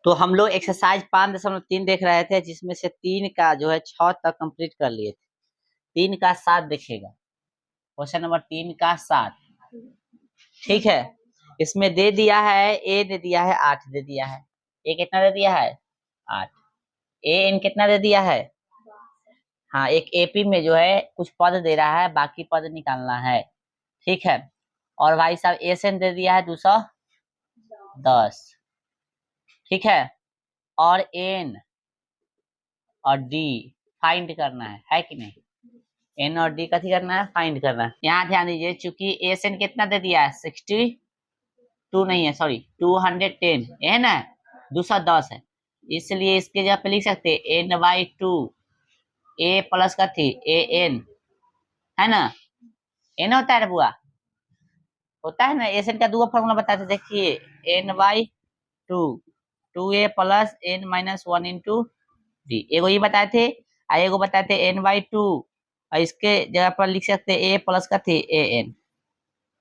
तो हम लोग एक्सरसाइज 5.3 देख रहे थे, जिसमें से 3 का जो है 6 तक कंप्लीट कर लिए थे। 3 का 7 देखेगा, क्वेश्चन नंबर 3 का 7। ठीक है, इसमें दे दिया है ए, दे दिया है 8 दे दिया है। ए कितना दे दिया है 8। ए एन कितना दे दिया है। हाँ, एक एपी में जो है कुछ पद दे रहा है, बाकी पद निकालना है। ठीक है, और भाई साहब एस एन दे दिया है 210। ठीक है, और एन और डी फाइंड करना है कि नहीं। एन और डी कथी करना है, फाइंड करना है। यहाँ ध्यान दीजिए, चूंकि एस एन कितना दे दिया है 62 नहीं है, सॉरी 210 है ना, 210 है, इसलिए इसके जगह पे लिख सकते हैं n/2 ए प्लस कथी ए एन, है ना। एन होता है बुआ, होता है ना। एस एन का दूसरा फॉर्मूला बताते, देखिए n/2 2a plus n-1 into D. एगो ये बताए थे, और एगो बताए थे n/2, और इसके जगह पर लिख सकते ए प्लस का थे ए एन,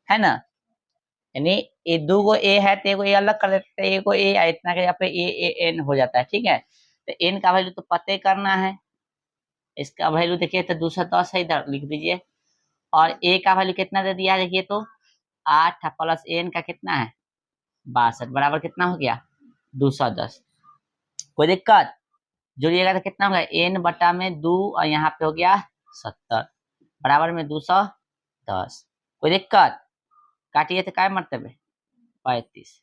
है ना। यानी ये दो गो ए है तो एगो ए अलग कर देते हैं, एगो ए इतना के जगह पे ए एन हो जाता है। ठीक है, तो एन का वैल्यू तो पते करना है, इसका वैल्यू देखिए तो 210 है, इधर लिख दीजिए। और ए का वैल्यू कितना दे दिया है, देखिए तो 8 प्लस एन का कितना है 62, बराबर कितना हो गया 210। कोई दिक्कत, जोड़िएगा तो कितना होगा n/2, और यहाँ पे हो गया 70 बराबर में 210। कोई दिक्कत, काटिए तो काय मरतबे 35,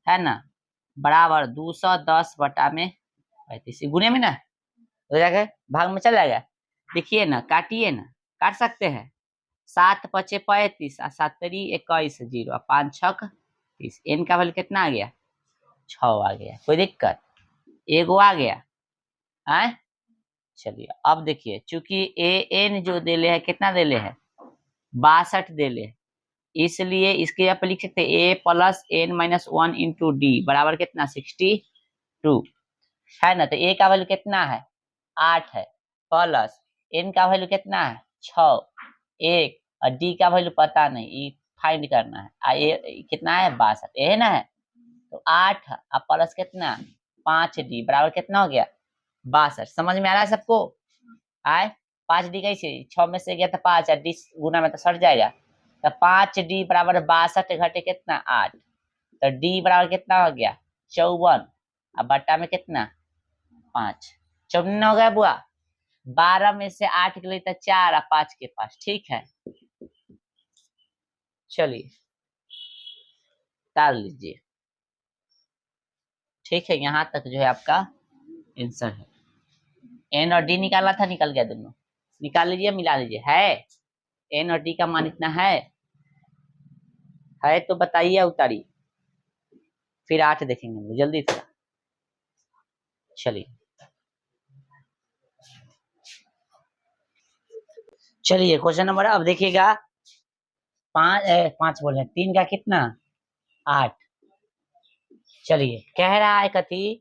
है ना, बराबर 210/35 गुने में ना हो जाएगा, भाग में चल जाएगा। देखिए ना, काटिए ना, काट सकते हैं। 7×5 = 35, 7×3 = 21, 0 5×6 = 30। एन का वैल्यू कितना आ गया 6 आ गया। कोई दिक्कत, एगो आ गया है। चलिए अब देखिए, चूंकि ए एन जो देले है कितना देले है 62 देले है, इसलिए इसके यहाँ पे लिख सकते हैं ए प्लस n-1 इंटू डी बराबर कितना 62, है ना। तो ए का वैल्यू कितना है 8 है, प्लस एन का वैल्यू कितना है 6 1, और डी का वैल्यू पता नहीं, ये फाइंड करना है। ए कितना है 62, है ना है। तो 8 और प्लस कितना 5d बराबर कितना हो गया 62। समझ में आ रहा है सबको। आए 5d कैसे, 6 में से गया तो 5, और डी गुना में तो सट जाएगा। तो 5d बराबर 62 घटे कितना 8, तो d बराबर कितना हो गया 54, अब बट्टा में कितना 5, 54 हो गया बुआ। 12 में से 8 के लिए तो 4 और 5 के पास। ठीक है, चलिए डाल लीजिए। ठीक है, यहाँ तक जो है आपका आंसर है। एन और डी निकाला था, निकल गया, दोनों निकाल लीजिए, मिला लीजिए। है एन और डी का मान इतना है तो बताइए, उतारिए, फिर 8 देखेंगे जल्दी से। चलिए चलिए क्वेश्चन नंबर अब देखिएगा 5 बोल रहे हैं, 3 का कितना 8। चलिए कह रहा है कथी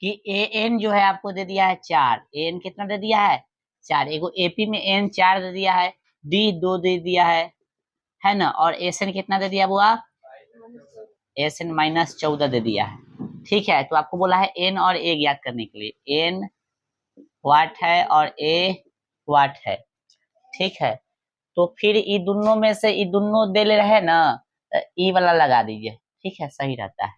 कि ए एन जो है आपको दे दिया है 4, ए एन कितना दे दिया है 4, एगो एपी में एन 4 दे दिया है, डी 2 दे दिया है ना, और एस एन कितना दे दिया बुआ एस एन -14 दे दिया है। ठीक है, तो आपको बोला है एन और ए ज्ञात करने के लिए, एन वाट है और ए वाट है। ठीक है, तो फिर ई दोनों में से ई दोनों दे ले रहे ना, तो ई वाला लगा दीजिए। ठीक है, सही रहता है।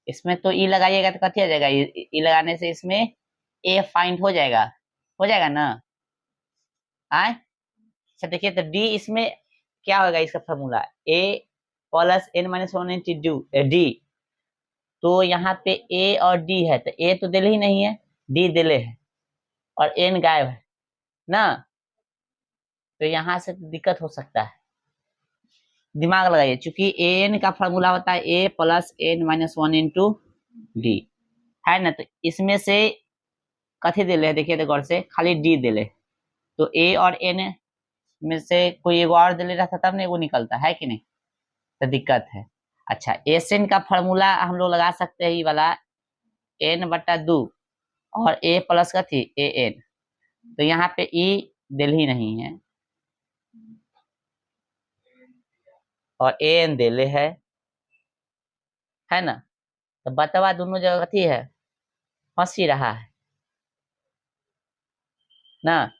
इसमें तो ई लगाइएगा तो कथी आ जाएगा, ई लगाने से इसमें ए फाइंड हो जाएगा ना। आए अच्छा देखिए, तो डी इसमें क्या होगा, इसका फॉर्मूला ए प्लस n-1 इंटू डी। तो यहाँ पे ए और डी है, तो ए तो दिले ही नहीं है, डी दिले है, और एन गायब है ना, तो यहाँ से दिक्कत हो सकता है। दिमाग लगाइए, चूंकि एन का फॉर्मूला होता है ए प्लस n-1 इंटू डी, है ना। तो इसमें से कथी दिले है, देखिए तो गौर से, खाली डी दिले, तो ए और एन में से कोई एगो और दिले रहता तब नहीं वो निकलता है कि नहीं, तो दिक्कत है। अच्छा, एस एन का फॉर्मूला हम लोग लगा सकते हैं, ये वाला n/2 और ए प्लस का थी ए एन, तो यहाँ पे ई दिल ही नहीं है और ए एन दिले है ना, तो बतवा दोनों जगह कथी है फंस ही रहा है ना।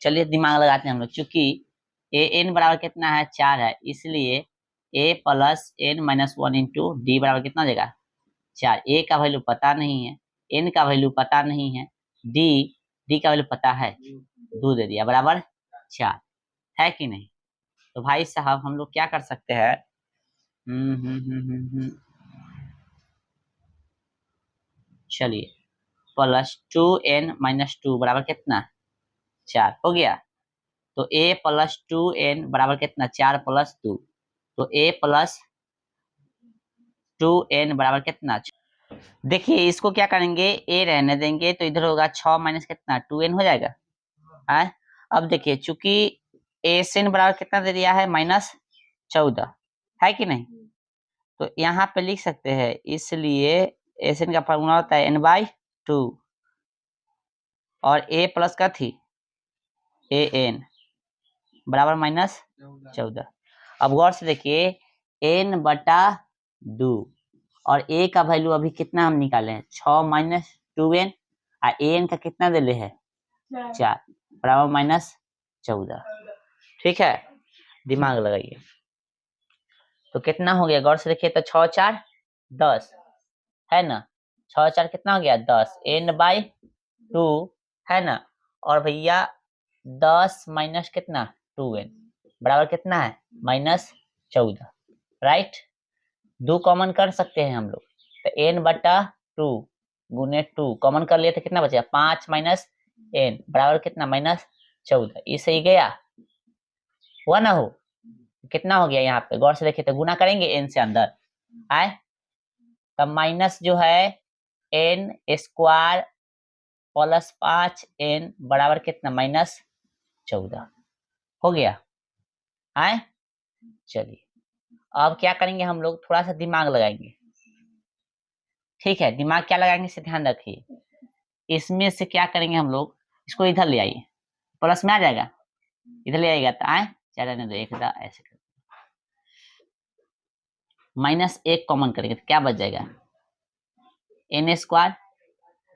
चलिए दिमाग लगाते हैं हम लोग, चूंकि ए एन बराबर कितना है 4 है, इसलिए a plus n minus 1 into d बराबर कितना देगा 4। ए का वैल्यू पता नहीं है, एन का वैल्यू पता नहीं है, डी डी का वैल्यू पता है, 2 दे दिया बराबर 4, है कि नहीं। तो भाई साहब हम लोग क्या कर सकते हैं, चलिए प्लस 2n-2 बराबर कितना 4 हो गया। तो a प्लस 2n बराबर कितना 4 प्लस 2, तो a प्लस 2n बराबर कितना। देखिए इसको क्या करेंगे, a रहने देंगे तो इधर होगा 6 माइनस कितना 2n हो जाएगा है। अब देखिए चूंकि एन बराबर कितना दे दिया है -14, है कि नहीं। तो यहाँ पे लिख सकते हैं, इसलिए एन का फॉर्मूला होता है n/2 और a प्लस का थी ए एन बराबर -14। अब गौर से देखिए n/2 और a का वैल्यू अभी कितना हम निकाले हैं 6 माइनस 2n और एन का कितना दे है 4 बराबर -14। ठीक है, दिमाग लगाइए। तो कितना हो गया, गौर से देखिए तो 6 4 10 है ना, 6 4 कितना हो गया 10 n/2 है ना। और भैया 10 माइनस कितना 2n बराबर कितना है -14, राइट। 2 कॉमन कर सकते हैं हम लोग, तो n/2 गुने 2 कॉमन कर लिए तो कितना बचेगा 5 माइनस n बराबर कितना -14। ये सही गया, हुआ ना हो, कितना हो गया यहाँ पे गौर से देखिए तो गुना करेंगे n से अंदर आए, तब माइनस जो है n स्क्वायर प्लस 5n बराबर कितना -14 हो गया आए। चलिए अब क्या करेंगे हम लोग, थोड़ा सा दिमाग लगाएंगे। ठीक है, दिमाग क्या लगाएंगे से ध्यान रखिए, इसमें से क्या करेंगे हम लोग, इसको इधर ले आइए, प्लस में आ जाएगा, इधर ले आएगा तो आए चला नहीं, तो एक ऐसे कर -1 कॉमन करेंगे तो क्या बच जाएगा n स्क्वायर।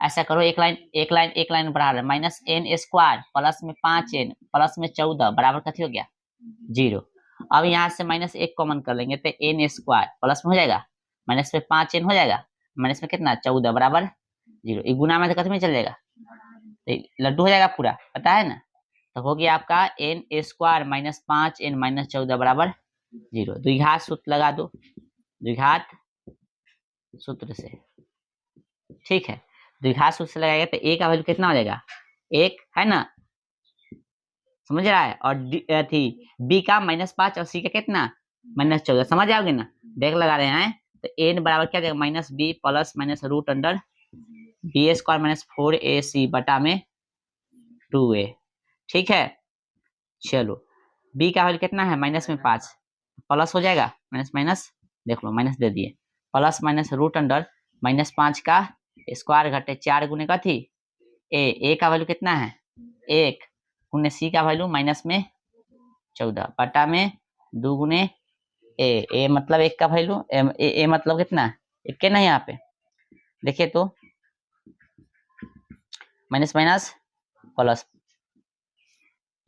ऐसा करो एक लाइन एक लाइन एक लाइन बढ़ा रहे, -n स्क्वायर प्लस में 5n प्लस में 14 बराबर कथी हो गया 0। अब यहाँ से -1 कॉमन कर लेंगे तो n स्क्वायर प्लस में हो जाएगा, माइनस में 5n हो जाएगा, माइनस में कितना 14 बराबर 0। एक गुना में तो कथी में चल जाएगा, तो लड्डू हो जाएगा पूरा, पता है ना। तो हो गया आपका n स्क्वायर -5n -14 बराबर 0। द्विघात सूत्र लगा दो, द्विघात सूत्र से, ठीक है। द्विघात सूत्र से लगाएगा तो a का वैल्यू कितना हो जाएगा 1 है ना, समझ रहा है। और थी b का -5 और c का कितना -14, समझ आओगे ना, देख लगा रहे हैं। तो n बराबर क्या देगा -b plus minus root under b square -4ac बटा में 2a। ठीक है, चलो b का वैल्यू कितना है माइनस में 5, प्लस हो जाएगा माइनस माइनस, देख लो माइनस दे दिए, प्लस माइनस रूट अंडर -5 का स्क्वायर घटे 4 गुने का थी a का वैल्यू कितना है 1 गुने c का वैल्यू माइनस में 14 बटा में 2 गुने a मतलब 1 का वैल्यू a मतलब कितना 1 के ना, यहाँ पे देखिए तो माइनस माइनस प्लस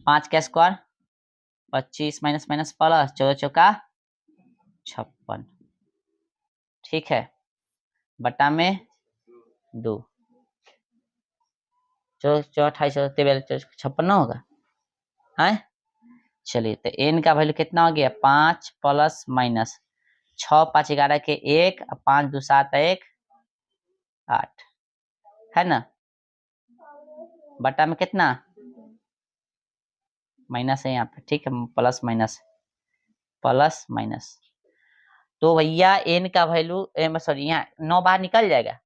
5 का स्क्वायर 25 माइनस माइनस प्लस 14 चौका 56, ठीक है, बटा में 2 28 56 ना होगा है। चलिए तो n का वैल्यू कितना हो गया 5 प्लस माइनस 6 5 11 के 1 5 2 7 1 8 है ना, बटा में कितना माइनस है यहाँ पे, ठीक है, प्लस माइनस प्लस माइनस। तो भैया n का वैल्यू सॉरी यहाँ 9 बाहर निकल जाएगा,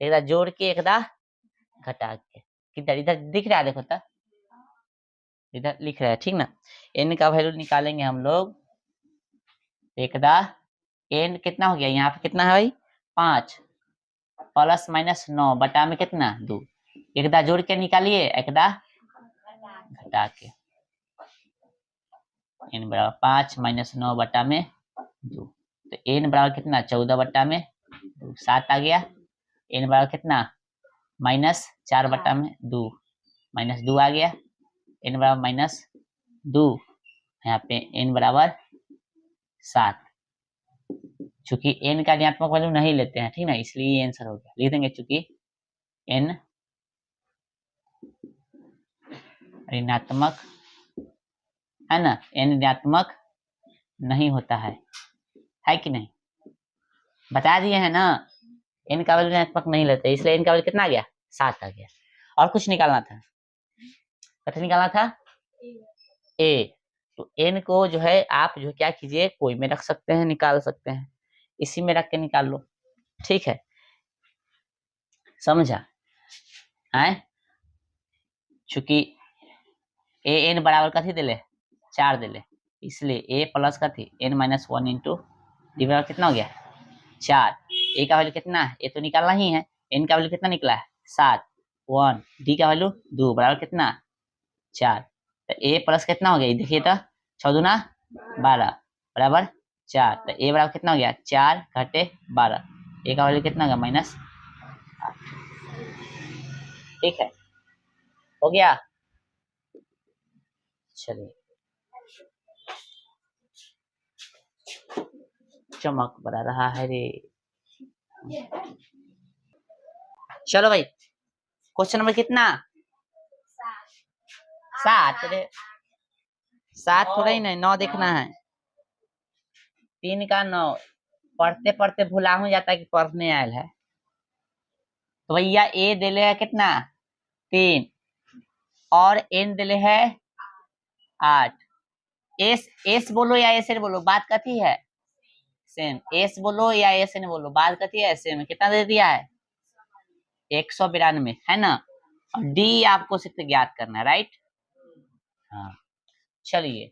एक जोड़ के एक घटा के, किधर इधर दिख रहा है देखो तो, इधर लिख रहा है ठीक ना। n का वैल्यू निकालेंगे हम लोग, एकदा n कितना हो गया यहाँ पे कितना है भाई 5 प्लस माइनस 9 बटा में कितना 2, एकदा जोड़ के निकालिए एकदा घटा के, n बराबर 5 माइनस 9 बटा में 2, तो n बराबर कितना 14 बटा में 2 7 आ गया, n बराबर कितना -4/2 -2 आ गया, n बराबर -2, यहाँ पे n बराबर 7। चूंकि n का ऋणात्मक वैल्यू नहीं लेते हैं, ठीक ना, इसलिए ये आंसर हो गया। लिख देंगे चूंकि n ऋणात्मक है ना, n ऋणात्मक नहीं होता है कि नहीं, बता दिए है ना, n का वैल्यू ऋणात्मक नहीं लेते, इसलिए n का वैल्यू कितना आ गया 7 आ गया। और कुछ निकालना था, कितना निकालना था a, तो n को जो है आप जो क्या कीजिए, कोई में रख सकते हैं, निकाल सकते हैं, इसी में रख के निकाल लो, ठीक है, समझा है। चूंकि ए n बराबर कथी दिले 4 दिले, इसलिए a प्लस कथी n -1 इंटू डी बराबर कितना हो गया 4। a का वैल्यू कितना है, ये तो निकालना ही है, n का वैल्यू कितना निकला है 7, 1, d का वैल्यू 2 बराबर कितना 4, तो a प्लस कितना हो गया, देखिए तो 6 दूना 12 बराबर 4, तो a बराबर कितना हो गया 4 घटे 12, a का वैल्यू कितना होगा -8, ठीक है, हो गया। चलिए, चमक बड़ा रहा है रे। चलो भाई, क्वेश्चन नंबर कितना 7 रे, 7 थोड़ा ही नहीं 9 देखना है, 3 का 9 पढ़ते पढ़ते भुला हो जाता है कि पढ़ने आयल है। तो भैया ए दिले है कितना 3 और n दिले है 8, एस बोलो या एस एन बोलो, बात कथी है सेम, एस बोलो या एस एन बोलो, बात कथी है सेम, कितना दे दिया है 192 है ना, और डी आपको सिर्फ ज्ञात करना है, राइट। हाँ, चलिए,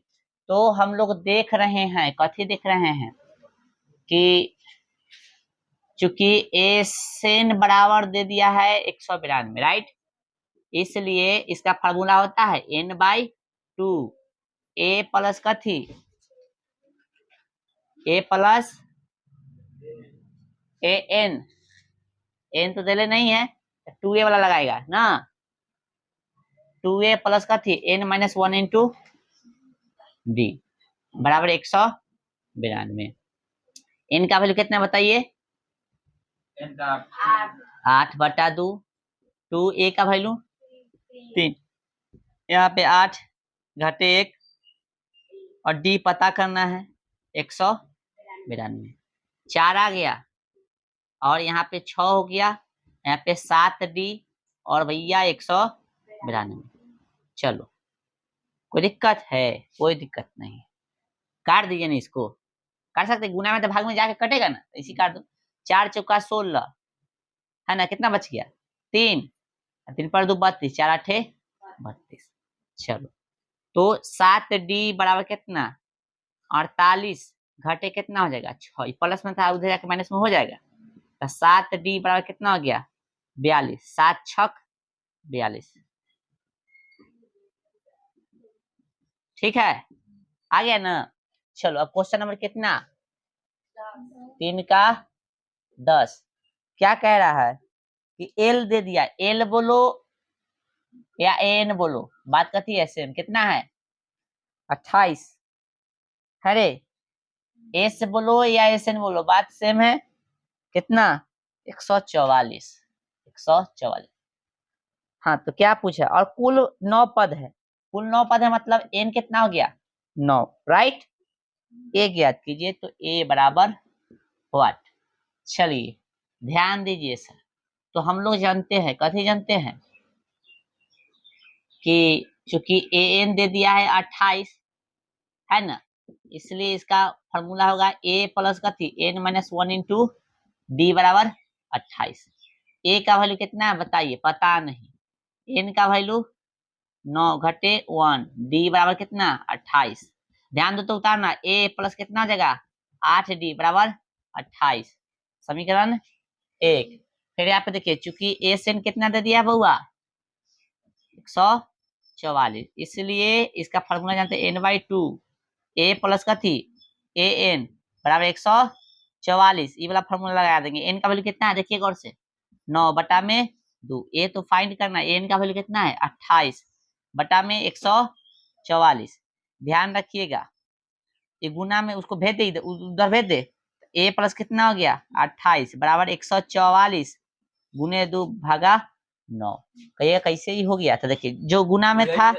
तो हम लोग देख रहे हैं, कथी देख रहे हैं कि चूंकि एस एन बराबर दे दिया है 192, राइट, इसलिए इसका फार्मूला होता है n/2 a प्लस कथी a प्लस ए n तो देले नहीं है, 2a वाला लगाएगा ना, 2a प्लस कथी n -1 इंटू डी बराबर 192। n का वैल्यू कितना बताइए 8/2, 2a का वैल्यू 3, यहाँ पे 8 घटे 1 और डी पता करना है 192, 4 आ गया और यहाँ पे 6 हो गया, यहाँ पे 7d और भैया 192। चलो, कोई दिक्कत है, कोई दिक्कत नहीं, काट दीजिए ना, इसको काट सकते, गुना में तो भाग में जाके कटेगा ना, इसी काट दो, 4 चौका 16 है ना, कितना बच गया 3, 3 पर 2 32, 4 8 32। चलो, तो 7d बराबर कितना 48 घटे कितना हो जाएगा 6, प्लस में था उधर जाके माइनस में हो जाएगा, तो 7d बराबर कितना हो गया 42, 7 6 42, ठीक है, आ गया ना। चलो, अब क्वेश्चन नंबर कितना 3 का 10, क्या कह रहा है कि एल दे दिया, एल बोलो या एन बोलो, बात कथी है सेम, कितना है 28, अरे एस बोलो या एस एन बोलो, बात सेम है, कितना 144, 144। हाँ, तो क्या पूछा, और कुल 9 पद है, कुल 9 पद है, मतलब एन कितना हो गया 9, राइट, ए ज्ञात कीजिए, तो ए बराबर व्हाट, चलिए ध्यान दीजिए सर, तो हम लोग जानते हैं, कथी जानते हैं कि चूंकि ए एन दे दिया है 28 है ना, इसलिए इसका फॉर्मूला होगा a प्लस कथी n -1 इंटू डी बराबर 28। a का वैल्यू कितना है बताइए, पता नहीं, n का वैल्यू 9 घटे 1, d बराबर कितना 28, ध्यान दो तो उतारना, a प्लस कितना हो जाएगा 8d बराबर 28, समीकरण 1। फिर यहाँ पे देखिए, चूंकि एस एन कितना दे दिया बउआ 144, इसलिए इसका फॉर्मूला जानते हैं n/2 a प्लस कथी ए एन बराबर 144, ये वाला फॉर्मूला लगा देंगे, n का वैल्यू कितना है देखिए गौर से 9 बटा में 2, ए तो फाइंड करना है, एन का वैल्यू कितना है 28 बटा में 144। ध्यान रखिएगा ये गुना में उसको भेज दे, उधर भेज दे। ए प्लस कितना हो गया 28 बराबर 144 गुने 2 भागा 9। कहिए कैसे ही हो गया था, देखिए जो गुना में था,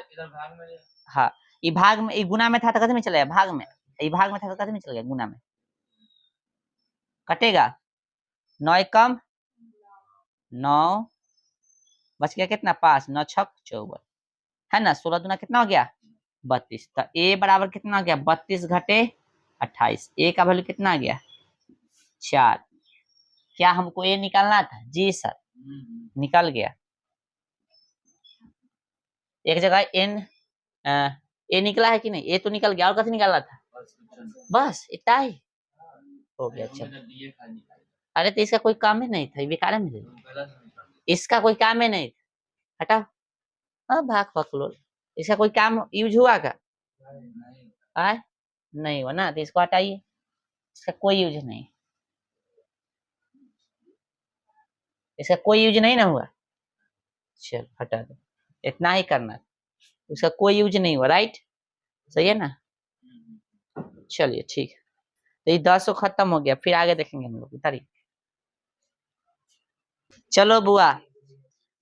हाँ ये भाग में, ये गुना में था तो कदम में चला गया भाग में, ये भाग में था तो कदम में चला गया गुना में, कटेगा 9 कम 9 बच गया कितना 5, 9 छक 54 है ना, 16 दूना कितना हो गया 32। तो ए बराबर कितना हो गया 32 घटे 28, ए का वैल्यू कितना आ गया 4। क्या हमको ए निकालना था, जी सर निकल गया। एक जगह एन ए निकला है कि नहीं, ए तो निकल गया, और कैसे निकालना था, बस इतना ही हो गया। चलो अरे तो इसका कोई काम ही नहीं था, बेकार में इसका कोई काम ही नहीं था, हटाओ। हाँ भाग पकड़ो, इसका कोई काम यूज हुआ का आए नहीं हुआ ना, तो इसको हटाइए, इसका कोई यूज नहीं, इसका कोई यूज नहीं ना हुआ, चल हटा दो, इतना ही करना, उसका कोई यूज नहीं हुआ, राइट सही है ना। चलिए ठीक है, तो ये 10 खत्म हो गया, फिर आगे देखेंगे हम लोग इधर ही। चलो बुआ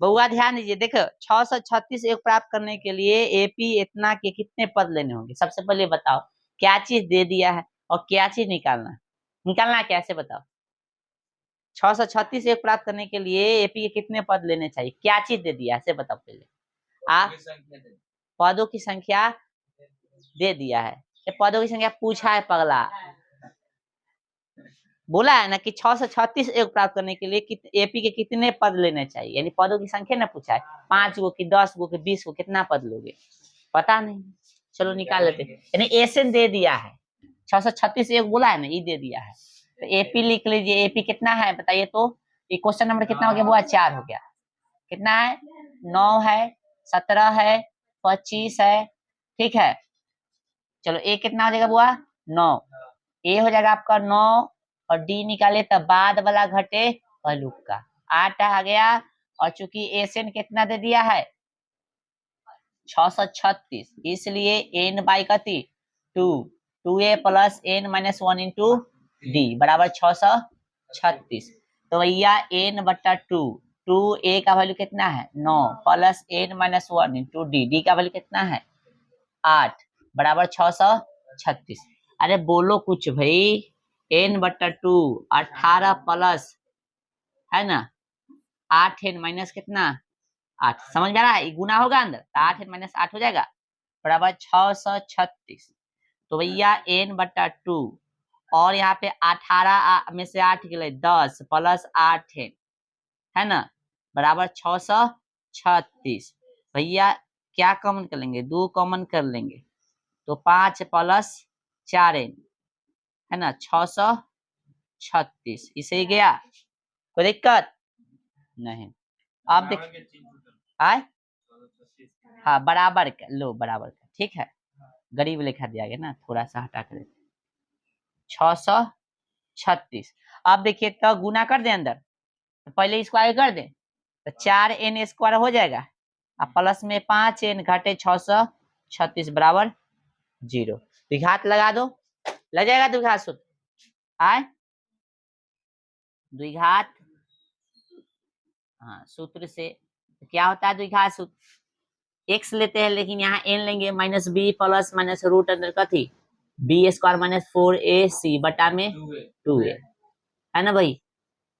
बुआ ध्यान दीजिए, देखो 636 एक प्राप्त करने के लिए एपी इतना के कितने पद लेने होंगे, सबसे पहले बताओ क्या चीज दे दिया है और क्या चीज निकालना है, निकालना कैसे बताओ। 636 एक प्राप्त करने के लिए एपी के कितने पद लेने चाहिए, क्या चीज दे दिया है बताओ पहले। आ पदों की संख्या दे दिया है, ये पदों की संख्या पूछा है पगला, बोला है ना कि 636 एक प्राप्त करने के लिए एपी के कितने पद लेने चाहिए, यानी पदों की संख्या ना पूछा है, 5 गो की 10 गो की 20 गो कितना पद लोगे पता नहीं, चलो निकाल लेते, यानी एसएन दे दिया है 636 एक बोला है ना, ये दे दिया है, तो एपी लिख लीजिए, एपी कितना है बताइए तो, ये क्वेश्चन नंबर कितना हो गया वो 4 हो गया, कितना है 9 है 17 है 25 है, ठीक है। चलो ए कितना हो जाएगा बुआ 9, ए हो जाएगा आपका 9 और डी निकाले तब बाद वाला घटे पहलू का 8 आ गया, और चूंकि एसएन कितना दे दिया है 636, इसलिए एन बाई कति 2, 2a plus n minus 1 into d बराबर 636, तो भैया एन बट्टा 2, 2a का वैल्यू कितना है 9 plus n minus 1 into d, d का वैल्यू कितना है 8 बराबर 636। अरे बोलो कुछ भाई, एन बट्टा 2 18 प्लस है ना 8 एन माइनस कितना 8, समझ में आ रहा है, गुना होगा अंदर तो 8 एन माइनस 8 हो जाएगा बराबर 636। तो भैया एन बट्टा 2 और यहाँ पे 18 में से 8 के लिए 10 प्लस 8 है ना बराबर 636। भैया क्या कॉमन कर लेंगे 2 कॉमन कर लेंगे तो 5 प्लस 4 है ना 636, इसे ही गया कोई दिक्कत नहीं। आप देख आए हाँ बराबर का लो, बराबर का ठीक है, गरीब लिखा दिया गया ना, थोड़ा सा हटा कर 636। अब देखिए तो गुना कर दे अंदर, तो पहले इसको आगे कर दे तो 4n स्क्वायर हो जाएगा, अब प्लस में 5n घटे 636 बराबर 0, द्विघात लगा दो, लग जाएगा द्विघात सूत्र आए द्विघात, हाँ सूत्र से तो क्या होता है द्विघात सूत्र, x लेते हैं लेकिन यहाँ n लेंगे minus b plus minus root अंदर कथी बी स्क्वायर माइनस 4ac बटा में 2a है ना भाई।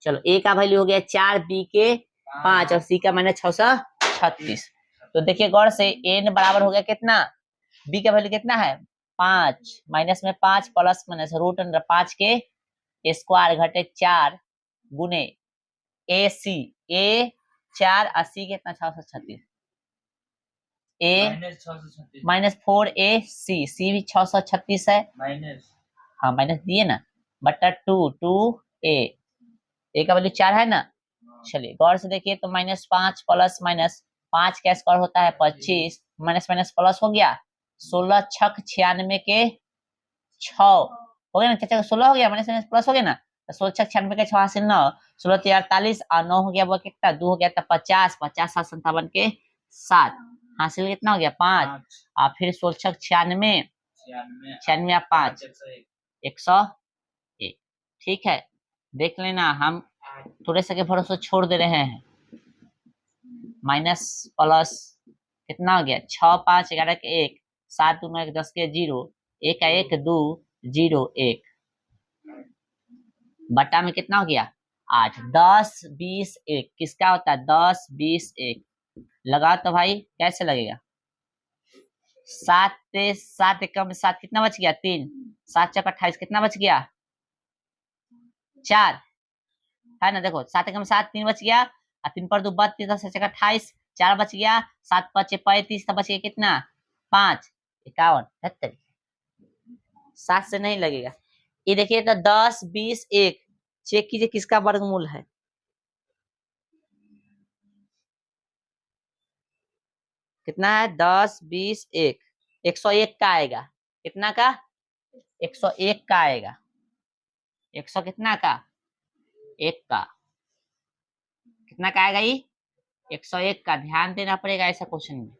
चलो a का वैल्यू हो गया 4, b के 5 और c का माइनस 636, तो देखिए गौर से n बराबर हो गया कितना, b का वैल्यू कितना है 5 माइनस में 5 प्लस माइनस रूट अंडर 5 के स्क्वायर घटे 4 गुने ए सी, ए 4 80 कितना 636, ए माइनस 4ac, सी भी 636 है माइनस, हाँ माइनस दिए ना बटा 2 का वैल्यू 4 है ना। चलिए गौर से देखिए तो माइनस 5 प्लस माइनस 5 का स्क्वायर होता है 25, माइनस माइनस प्लस हो गया 16 छक 96 के 6 हो गया ना चाचा, 16 हो गया माइनस माइनस प्लस हो गया ना, तो 16 छक 96 के 6 हासिल 9, 16 3 48 और 9 हो गया वो कितना 2 हो गया तो 50, 50 7 57 के 7 हासिल कितना हो गया 5 और फिर 16 छक 96, 96 या 5 101। ठीक है, देख लेना हम थोड़े से के भरोसे छोड़ दे रहे हैं। माइनस प्लस कितना हो गया 6 5 11 के 1 7 2 9 1 10 के 0 1 का 1 2 0 1 बटा में कितना हो गया 8 10 20 1 किसका होता है 10 20 1 लगा तो भाई कैसे लगेगा 7 से 7 एकम 7 कितना बच गया 3 7 चौक 28 कितना बच गया 4 है ना। देखो 7 एकम 7 3 बच गया और 3 पर 2 32 10 चौक 28 4 बच गया 7 5 35 तब बच गया कितना 5 51 73 7 से नहीं लगेगा। ये देखिए तो 10 20 1 चेक कीजिए किसका वर्गमूल है कितना है 10 20 1 101 का आएगा कितना का 101 का आएगा 100 कितना का 1 का कितना का आएगा ये 101 का ध्यान देना पड़ेगा ऐसा क्वेश्चन में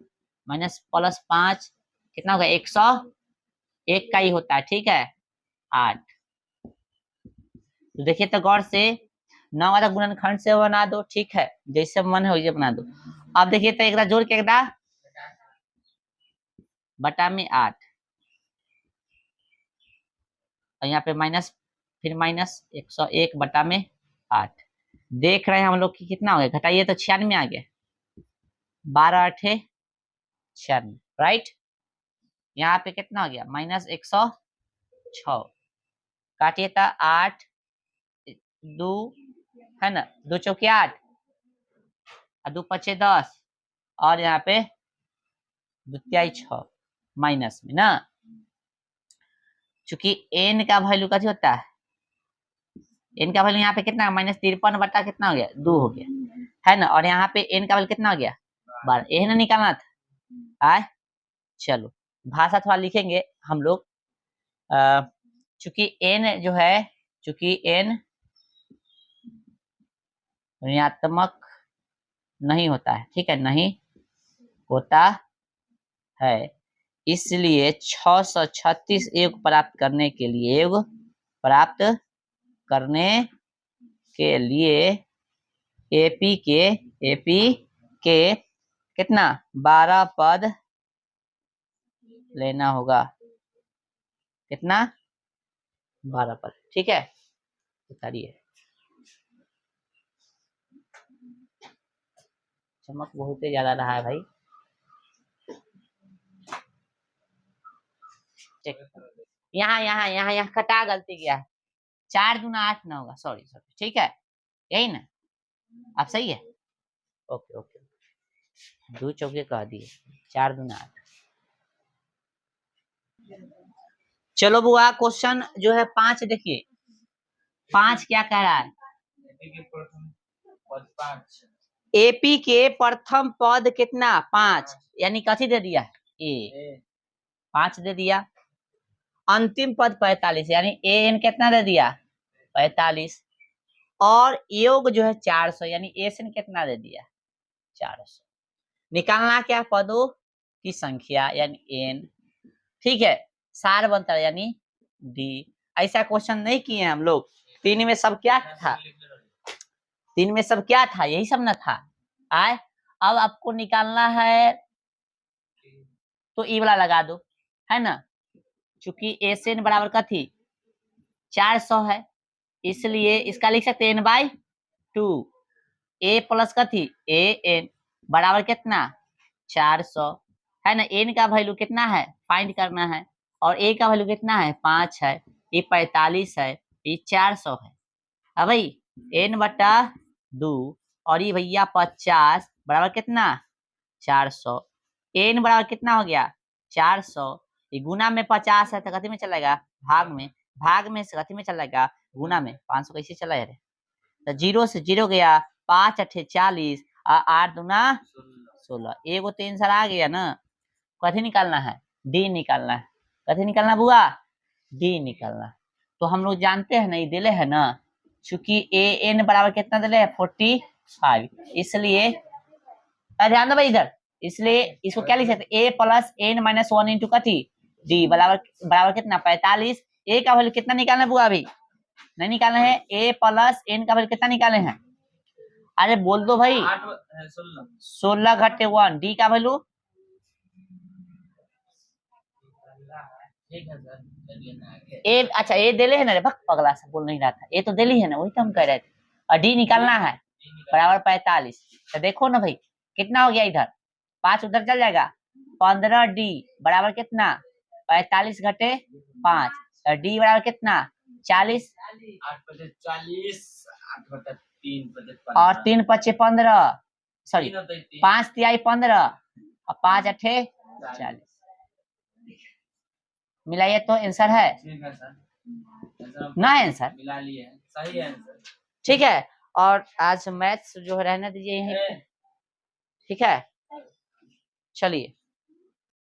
माइनस प्लस 5 कितना होगा 101 का ही होता है। ठीक है 8 तो देखिए तो गौर से 9 वाला गुणनखंड से बना दो। ठीक है जैसे मन हो बना दो। अब देखिए तो एक जोड़ के एक बटा में 8 और यहाँ पे माइनस फिर माइनस 101 बटा में 8 देख रहे हैं हम लोग की कितना हो गया घटाइए तो 96 आ गया 12 8 96 राइट। यहाँ पे कितना हो गया माइनस 106 काटिए था 8 2 है ना 2 चौके 8 और 2 पचे 10 और यहाँ पे द्वितीय 6 माइनस में ना चूंकि n का वैल्यू कैसे होता है n का वैल्यू यहाँ पे कितना माइनस 53 बटा कितना हो गया 2 हो गया है ना और यहाँ पे n का वैल्यू कितना हो गया 12 यही ना निकालना था। आए चलो भाषा थोड़ा लिखेंगे हम लोग चूंकि n जो है चूंकि n ऋणात्मक नहीं होता है ठीक है नहीं होता है इसलिए 636 योग प्राप्त करने के लिए एपी के कितना 12 पद लेना होगा कितना 12 पद। ठीक है बताइए चमक बहुत ही ज्यादा रहा है भाई यहाँ यहाँ यहाँ यहाँ कटा गलती गया 4 दूना 8 ना होगा सॉरी सॉरी ठीक है यही ना आप सही है ओके ओके 2 चौके कह दिए 4 दूना 8। चलो बुआ क्वेश्चन जो है 5 देखिए 5 क्या कह रहा है एपी के प्रथम पद कितना 5 यानी कथी दे दिया ए 5 दे दिया अंतिम पद 45 यानी ए एन कितना दे दिया 45 और योग जो है 400 यानी एस एन कितना दे दिया 400 निकालना क्या पदों की संख्या यानी एन ठीक है सार बनता है यानी डी। ऐसा क्वेश्चन नहीं किए हम लोग 3 में सब क्या था 3 में सब क्या था यही सब ना था आए अब आपको निकालना है तो ई वाला लगा दो है ना चूंकि एस एन बराबर का थी 400 है इसलिए इसका लिख सकते एन बाई 2 ए प्लस का थी ए एन बराबर कितना 400 है ना एन का वैल्यू कितना है फाइंड करना है और ए का वैल्यू कितना है 5 है ये 45 है ये 400 है अब भाई एन बटा 2 और ये भैया 50 बराबर कितना 400 एन बराबर कितना हो गया 400 ये गुना में 50 है तो कथी में चलेगा भाग में से कथी में चलेगा गुना में 500 कैसे चला रे तो 0 से 0 गया 5 8 40 और 8 दूना 16 एगो तो आंसर आ गया ना कथी निकालना है डी निकालना है कथी निकालना बुआ डी निकालना तो हम लोग जानते हैं ना ये दिले है ना चूंकि ए एन बराबर कितना दिले है 45, इसलिए ध्यान दो भाई इधर, इसलिए इसको क्या लिख सकते ए प्लस एन माइनस 1 इंटू कथी डी बराबर बराबर कितना 45। ए का वैल्यू कितना निकालना है बुआ अभी नहीं निकालना है, ए प्लस एन का वैल्यू कितना निकाले हैं, अरे बोल दो भाई 16 घटे 1, डी का वैल्यू ए अच्छा ए दिले है ना रे भक पगला से बोल नहीं रहा था, ए तो दिली है ना वही तो हम कह रहे थे, और डी निकालना है बराबर 45। तो देखो ना भाई कितना हो गया इधर 5 उधर चल जाएगा 15 डी बराबर कितना 45 घटे 5, डी बराबर कितना 40 और 3 पचे 15 सॉरी 5 तिहाई 15 और 5 अठे 40 मिलाइए तो आंसर है ना, आंसर मिला लिए सही आंसर। ठीक है, और आज मैथ्स जो है रहने दीजिए यहीं पे, ठीक है चलिए।